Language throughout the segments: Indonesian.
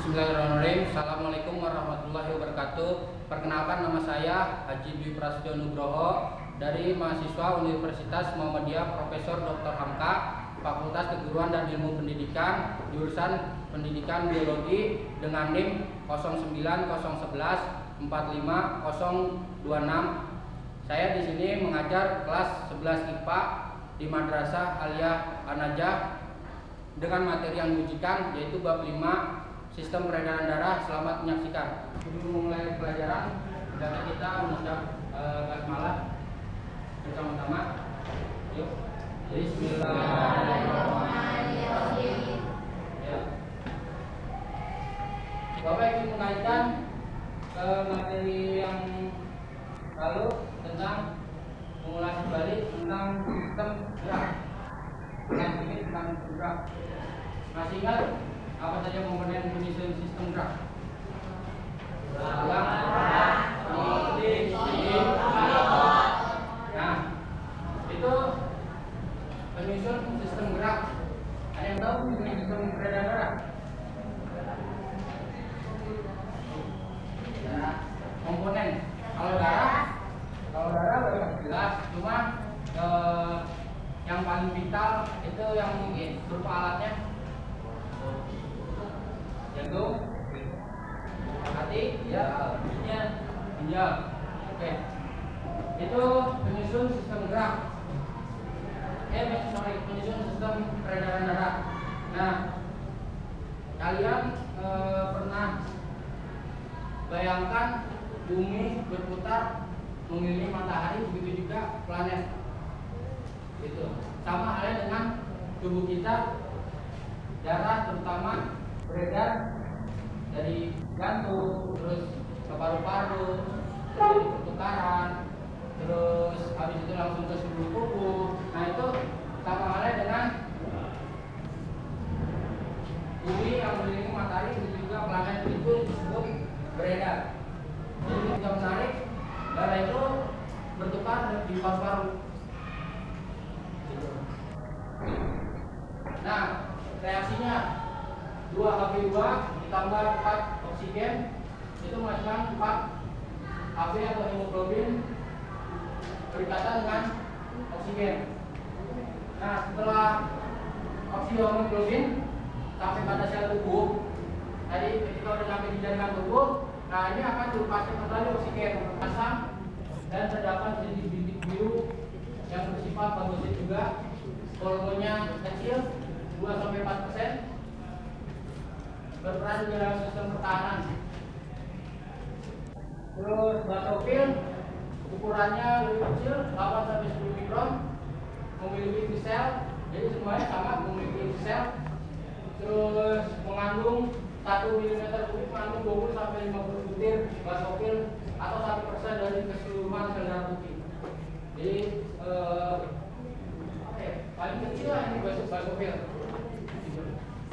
Bismillahirrahmanirrahim. Assalamualaikum warahmatullahi wabarakatuh. Perkenalkan, nama saya Haji Dwi Prasetyo Nugroho dari mahasiswa Universitas Muhammadiyah Profesor Dr. Hamka, Fakultas Keguruan dan Ilmu Pendidikan, jurusan Pendidikan Biologi dengan NIM 09011 45026. Saya di sini mengajar kelas 11 IPA di Madrasah Aliyah An-Najah dengan materi yang diujikan yaitu bab 5 sistem peredaran darah. Selamat menyaksikan. Sebelum memulai pelajaran, kita mengucap basmalah bersama-sama. Yuk. Bismillahirrahmanirrahim. Ya. Bapak ingin mengaitkan materi yang lalu tentang mengulas kembali tentang sistem gerak. Tentang gerak. Masih ingat apa saja komponen penyusun sistem gerak? Nah, itu penyusun sistem gerak. Ada yang tahu penyusun sistem peredaran darah? Ya, komponen. Kalau darah jelas. Cuma yang paling vital itu yang berupa alatnya. Jantung, hati, ya, ginjal. Oke. Itu penyusun sistem gerak. Penyusun sistem peredaran darah. Nah, kalian pernah bayangkan bumi berputar mengelilingi matahari, begitu juga planet. Itu sama halnya dengan tubuh kita. Darah terutama beredar dari jantung, terus ke paru-paru, terjadi pertukaran, terus habis itu langsung ke seluruh tubuh. Nah, itu sama halnya dengan bumi yang mengelilingi matahari, itu juga planet itu disebut beredar. Jadi kita menarik darah itu bertukar di paru-paru. Nah, reaksinya 2H2 ditambah 4 oksigen itu menghasilkan 4 Hb atau hemoglobin berikatan dengan oksigen. Nah, setelah hemoglobin sampai pada sel tubuh, tadi ketika sudah sampai di jaringan tubuh, nah ini akan dilepaskan kembali oksigen asam dan terdapat bintik biru yang bersifat fagosit juga. Volumenya kecil 2-4%. Berperan di dalam sistem pertahanan. Terus basofil ukurannya lebih kecil 8-10 mikron, memiliki sel, jadi semuanya sama memiliki sel. Terus mengandung 1 mm kubik mengandung 20-50 butir basofil atau 1% dari keseluruhan sel darah putih. Jadi paling kecil lah ini basofil.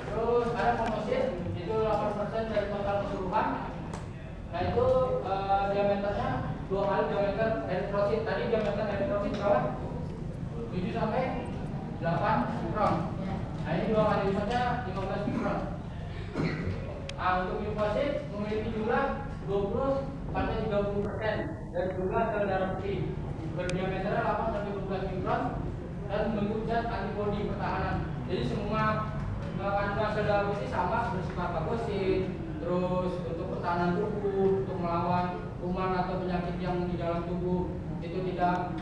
Terus ada komposit, itu 8% dari total keseluruhan. Nah, itu diameternya 2 kali diameter eritrosit. Tadi diameter eritrosit berapa? 7-8 mikron. Nah, ini 2 kali lipatnya 15 mikron. Nah, untuk limfosit memiliki jumlah 20-30% dari jumlah sel darah putih. Berdiameter 8-12 mikron dan membentuk zat antibodi pertahanan. Jadi semua kandungan sel darah putih sama, bersifat fagosit, terus untuk pertahanan tubuh, untuk melawan kuman atau penyakit yang di dalam tubuh, itu tidak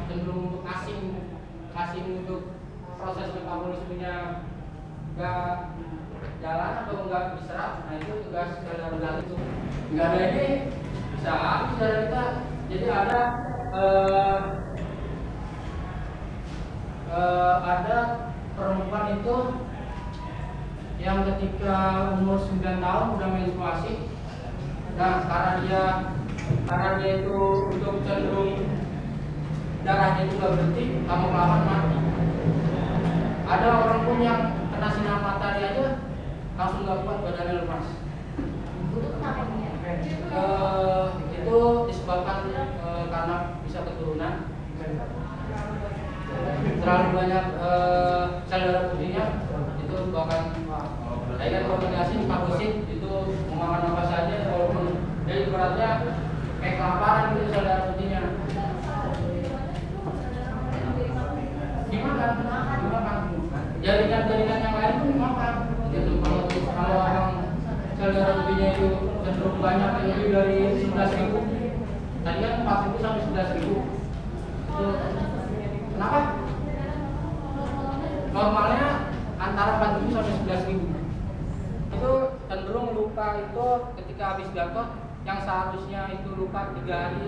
cenderung untuk asing untuk proses metabolismenya nggak jalan atau nggak diserap. Nah, itu tugas sel darah itu. Nggak ada ini bisa habis darah kita. Jadi ada perempuan itu yang ketika umur 9 tahun udah menstruasi. Nah, karena dia itu untuk cenderung darahnya itu nggak berhenti, lama-lama mati. Ada orang pun yang kena sinar matahari aja langsung nggak kuat, badannya lemas. Itu kenapa ya? Itu disebabkan karena bisa keturunan. Terlalu banyak sel darah putihnya itu bahkan Tadi kan rekomendasi pakusin itu memakan apa saja walaupun jadi beratnya kayak kelaparan gitu saudara putihnya. Dimakan. Jaringan-jaringan yang lain pun dimakan. Gitu. Kalau orang saudara putihnya itu cenderung banyak yang lebih dari 11.000. Tadi kan 4.000 sampai 11.000. Kenapa? Normalnya antara 4.000 sampai 11.000. Itu cenderung luka itu ketika habis jatuh yang seharusnya itu luka 3 hari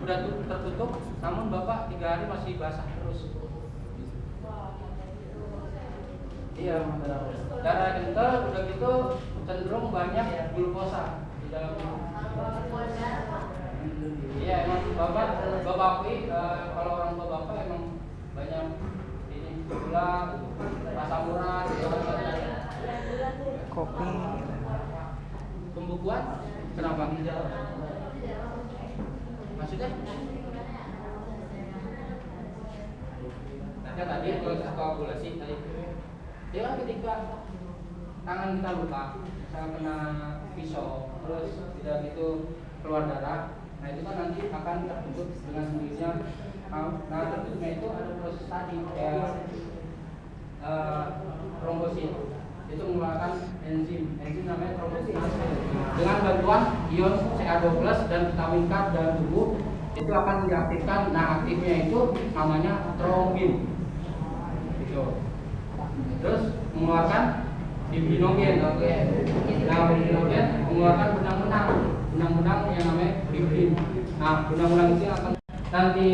udah tertutup, namun bapak 3 hari masih basah terus. Iya, darah kental udah gitu cenderung banyak glukosa di dalam tubuh. Iya, emang bapak akui kalau orang tua bapak emang banyak ini gula, asam urat, kopi. Pembekuan kenapa? Maksudnya? Nah, tadi proses koagulasi tadi. Dia kan ketika tangan kita luka, misalnya kena pisau, terus tidak gitu keluar darah, nah itu kan nanti akan terbentuk dengan sendirinya. Nah terbentuknya itu ada proses tadi kayak trombosit. Itu mengeluarkan enzim namanya trombosit. Dengan bantuan ion Ca2+ dan vitamin K dalam tubuh itu akan diaktifkan. Nah aktifnya itu namanya trombin. Gitu. Terus mengeluarkan fibrinogen. Oke. Nah fibrinogen mengeluarkan benang-benang yang namanya fibrin. Nah benang-benang itu akan nanti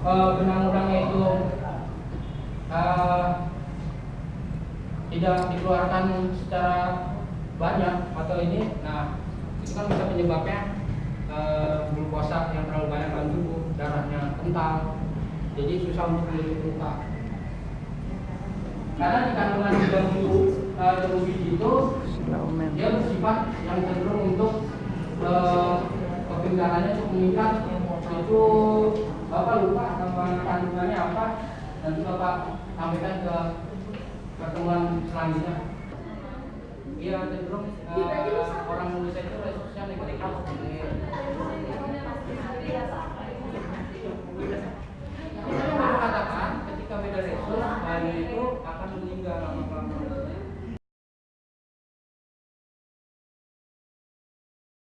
benang-benangnya itu tidak dikeluarkan secara banyak atau ini, nah itu kan bisa penyebabnya glukosa yang terlalu banyak dalam tubuh, darahnya kental, jadi susah untuk menutup luka. Karena di kandungan jarum biji itu dia bersifat yang cenderung untuk kegendarannya untuk meningkat. Itu bapak lupa nama kandungannya apa, nanti bapak sampaikan ke pertemuan selanjutnya. Iya cenderung orang Indonesia itu resusnya negatif.